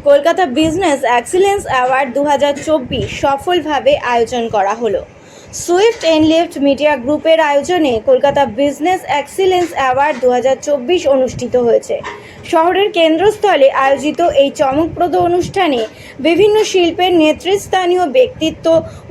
Kolkata business excellence award 2024 সফলভাবে আয়োজন করা হলো। সুইফট এন্ড লিফট মিডিয়া গ্রুপের আয়োজনে কলকাতা বিজনেস এক্সিলেন্স অ্যাওয়ার্ড 2024 অনুষ্ঠিত হয়েছে। শহরের কেন্দ্রস্থলে আয়োজিত এই চমকপ্রদ অনুষ্ঠানে বিভিন্ন শিল্পের নেতৃস্থানীয় ব্যক্তিত্ব,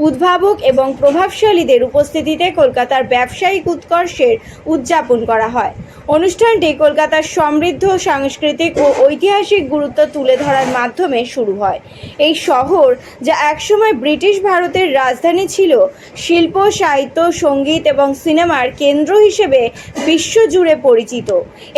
উদ্ভাবক এবং প্রভাবশালীদের উপস্থিতিতে কলকাতার ব্যবসায়িক উৎকর্ষের উদযাপন করা হয়। অনুষ্ঠানটি কলকাতার সমৃদ্ধ সাংস্কৃতিক ও ঐতিহাসিক গুরুত্ব তুলে ধরার মাধ্যমে শুরু হয়। এই শহর, যা একসময় ব্রিটিশ ভারতের রাজধানী ছিল, শিল্প, সাহিত্য, সঙ্গীত এবং সিনেমার কেন্দ্র হিসেবে বিশ্বজুড়ে পরিচিত।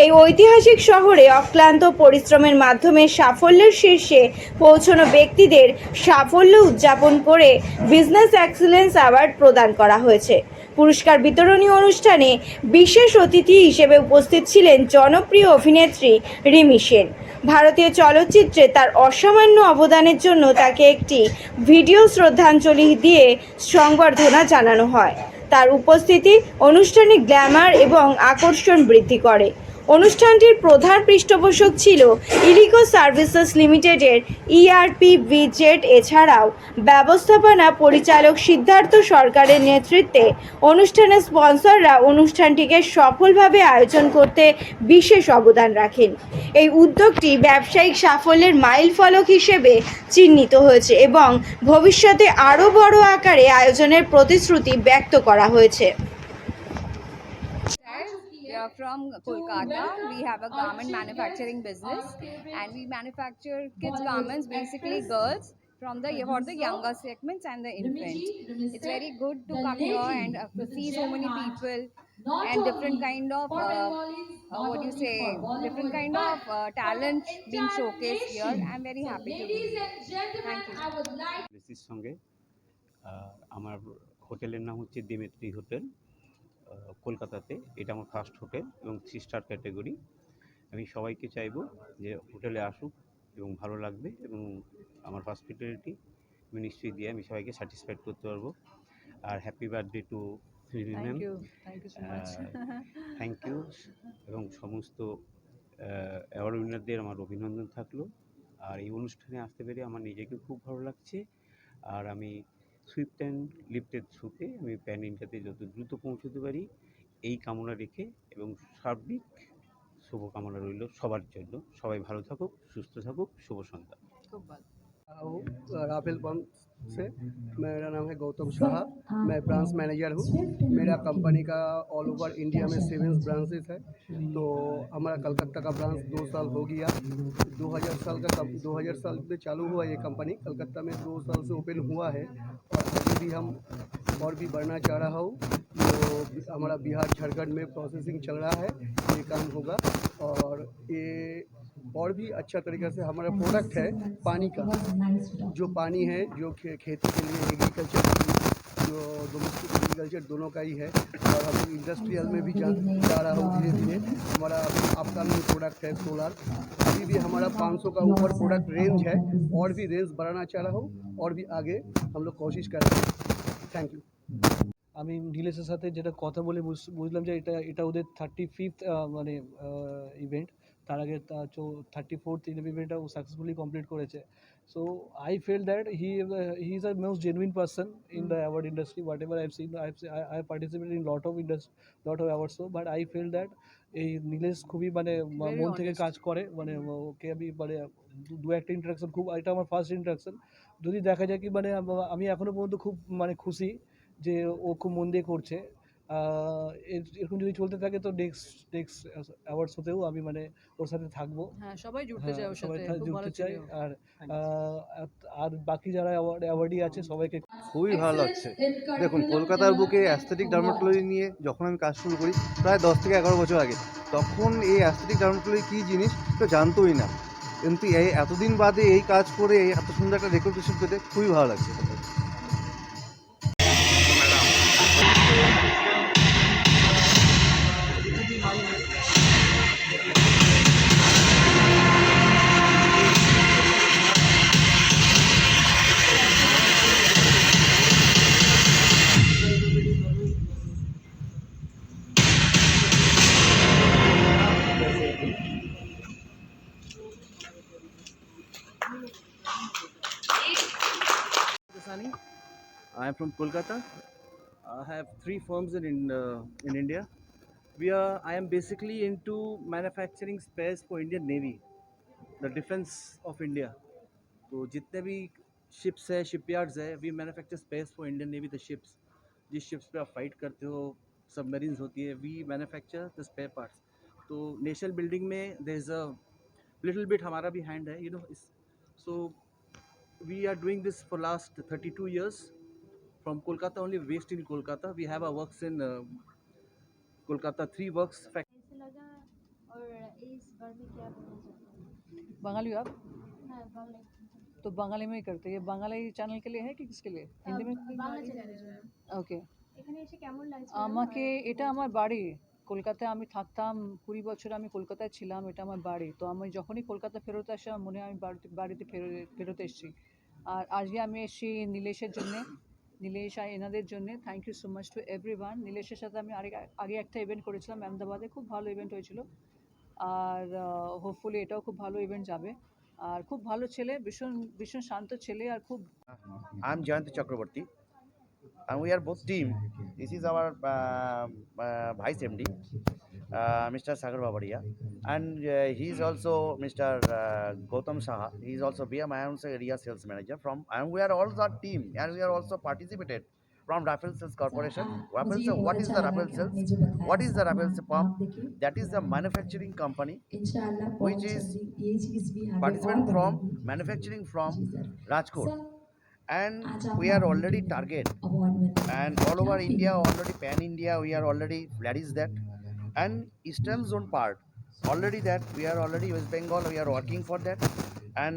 এই ঐতিহাসিক শহরে অক্লান্ত পরিশ্রমের মাধ্যমে সাফল্যের শীর্ষে পৌঁছানো ব্যক্তিদের সাফল্য উদযাপন করে বিজনেস এক্সিলেন্স অ্যাওয়ার্ড প্রদান করা হয়েছে। পুরস্কার বিতরণী অনুষ্ঠানে বিশেষ অতিথি হিসেবে উপস্থিত ছিলেন জনপ্রিয় অভিনেত্রী রিমি সেন। ভারতীয় চলচ্চিত্রে তার অসামান্য অবদানের জন্য তাকে একটি ভিডিও শ্রদ্ধাঞ্জলি দিয়ে সংবর্ধনা জানানো হয়। তার উপস্থিতি অনুষ্ঠানে গ্ল্যামার এবং আকর্ষণ বৃদ্ধি করে। অনুষ্ঠানটির প্রধান পৃষ্ঠপোষক ছিল ইলিকো সার্ভিসেস লিমিটেডের ইআরপি ভিজেট। এছাড়াও ব্যবস্থাপনা পরিচালক সিদ্ধার্থ সরকারের নেতৃত্বে অনুষ্ঠানের স্পন্সররা অনুষ্ঠানটিকে সফলভাবে আয়োজন করতে বিশেষ অবদান রাখেন। এই উদ্যোগটি ব্যবসায়িক সাফল্যের মাইলফলক হিসেবে চিহ্নিত হয়েছে এবং ভবিষ্যতে আরও বড় আকারে আয়োজনের প্রতিশ্রুতি ব্যক্ত করা হয়েছে। We are from Kolkata. We have a garment manufacturing business and we manufacture kids garments, basically girls, for the younger segments and the infant. It's very good to come here and to see so many people and different kind of different kind of talent being showcased here. I'm very happy to be here. Thank you. বেসির সঙ্গে আমার হোটেলের নাম হচ্ছে Dmitry hotel, কলকাতাতে। এটা আমার first hotel এবং 3 star category. আমি সবাইকে চাইবো যে হোটেলে আসুক এবং ভালো লাগবে, এবং আমার হসপিটালিটি আমি নিশ্চয়ই দিয়ে আমি সবাইকে স্যাটিসফাইড করতে পারবো। আর happy birthday to ma'am. Thank you এবং সমস্ত অ্যাওয়ার্ড উইনারদের আমার অভিনন্দন থাকলো। আর এই অনুষ্ঠানে আসতে পেরে আমার নিজেকে খুব ভালো লাগছে। আর আমি সুইফট অ্যান্ড লিফটের থ্রুতে আমি প্যান ইন্ডিয়াতে যত দ্রুত পৌঁছতে পারি এই কামনা রেখে এবং সার্বিক শুভকামনা রইল সবার জন্য। সবাই ভালো থাকুক, সুস্থ থাকুক। শুভ সন্ধ্যা। খুব ভালো। राफेल पंप से। मेरा नाम है गौतम शाह, मैं ब्रांच मैनेजर हूँ। मेरा कंपनी का ऑल ओवर इंडिया में 7 ब्रांचेस है। तो हमारा कलकत्ता का ब्रांच 2 साल हो गया। 2000 साल में चालू हुआ ये कंपनी, कलकत्ता में 2 साल से ओपन हुआ है। और अभी भी हम और भी बढ़ना चाह रहा हूँ। तो हमारा बिहार झारखंड में प्रोसेसिंग चल रहा है, ये काम होगा। और ये और भी अच्छा तरीक़े से हमारा प्रोडक्ट है पानी का, जो पानी है जो खेती के लिए, एग्रीकल्चर, जो डोमेस्टिक एग्रीकल्चर दोनों का ही है। और हम इंडस्ट्रियल में भी जा रहा हूँ धीरे धीरे। हमारा अभी अपकमिंग प्रोडक्ट है सोलर। अभी भी हमारा 500 का ऊपर प्रोडक्ट रेंज है, और भी रेंज बढ़ाना चाह रहा हूँ, और भी आगे हम लोग कोशिश कर रहे हैं। Thank you. আমি নীলেশের সাথে যেটা কথা বলে বুঝলাম যে এটা ওদের 35th মানে ইভেন্ট। তার আগে 34th ইভেন্টটা ও সাকসেসফুলি কমপ্লিট করেছে। So I feel that he is a most genuine person in the award industry. Whatever I have seen, I participate in lot of awards show, but I feel that এই নীলেশ খুবই মানে মন থেকে কাজ করে। মানে ওকে আমি মানে দু একটা ইন্টারাকশন, খুব এটা আমার ফার্স্ট ইন্টারাকশন। যদি দেখা যায় কি মানে আমি এখনও পর্যন্ত খুব মানে খুশি যে ও খুব মন দিয়ে করছে। এরকম যদি চলতে থাকে তো নেক্সট অ্যাওয়ার্ডস হতেও আমি মানে ওর সাথে থাকবো। হ্যাঁ, সবাই জুড়তে চাই ওর সবাই সাথে, খুব ভালো জুড়তে ছিল। চাই। আর বাকি যারা অ্যাওয়ার্ডি আছে সবাইকে খুবই ভালো লাগছে। দেখুন, কলকাতার বুকে অ্যাস্থেটিক ডার্মাটোলজি নিয়ে যখন আমি কাজ শুরু করি প্রায় 10 থেকে 11 বছর আগে, তখন এই অ্যাস্থেটিক ডার্মাটোলজি কী জিনিস তো জানতোই না। কিন্তু এই এতদিন বাদে এই কাজ করে এই এত সুন্দর একটা রেকগনিশন পেতে খুবই ভালো লাগছে। Dasani. I am from Kolkata. I have 3 firms in India. I am basically into manufacturing spares for Indian Navy, the defense of India. तो जितने भी शिप्स है शिपयार्ड्स है we manufacture space for Indian navy the ships जिस ships पे आप fight करते हो सबमरीन्स होती है we manufacture the spare parts तो नेशनल बिल्डिंग में there is a little bit हमारा भी हैंड है so we are doing this for last 32 years from Kolkata only based in Kolkata we have our works in Kolkata 3 works कैसे लगा और इस बार में क्या बोलना चाहते हैं? बंगाली हो आप हाँ, बांग्ला तो बंगाली में ही करते हैं ये बंगाली चैनल के लिए है कि किसके लिए हिंदी में বাংলা চ্যানেল ওকে এখানে এসে কেমন লাগছে আমাকে এটা আমার বাড়ি কলকাতায় আমি থাকতাম 20 বছর আমি কলকাতায় ছিলাম এটা আমার বাড়ি তো আমি যখনই কলকাতা ফেরত আসি আমার মনে হয় আমি বাড়িতে ফেরত এসেছি আর আজকে আমি এসেছি নীলেশের জন্যে নীলেশ আর এনাদের জন্য thank you so much to everyone নীলেশের সাথে আমি আগে একটা ইভেন্ট করেছিলাম আহমেদাবাদে খুব ভালো ইভেন্ট হয়েছিল আর হোপফুলি এটাও খুব ভালো ইভেন্ট যাবে আর খুব ভালো ছেলে ভীষণ ভীষণ শান্ত ছেলে আর খুব I'm Jayanti Chakraborty, and we are both team. This is our Vice MD, Mr. Sagar Babaria, and he is also Mr. Gautam Saha. He is also BM Ions area sales manager from, and we are all the team, and we are also participated from Rafael Sales Corporation. Rafael Sales, what is the Rafael Sales? What is the Rafael Sales pump? That is the manufacturing company, which is participant from manufacturing from Rajkot. And we are already target and all over India already pan India we are already that is that and eastern zone part already that we are already West Bengal we are working for that and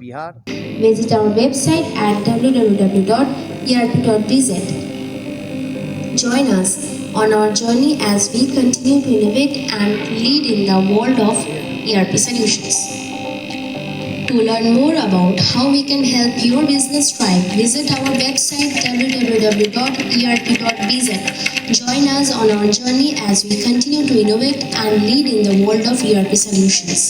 Bihar. Visit our website at www.erp.bz. Join us on our journey as we continue to innovate and lead in the world of ERP solutions. To learn more about how we can help your business thrive, visit our website www.erp.bz. Join us on our journey as we continue to innovate and lead in the world of ERP solutions.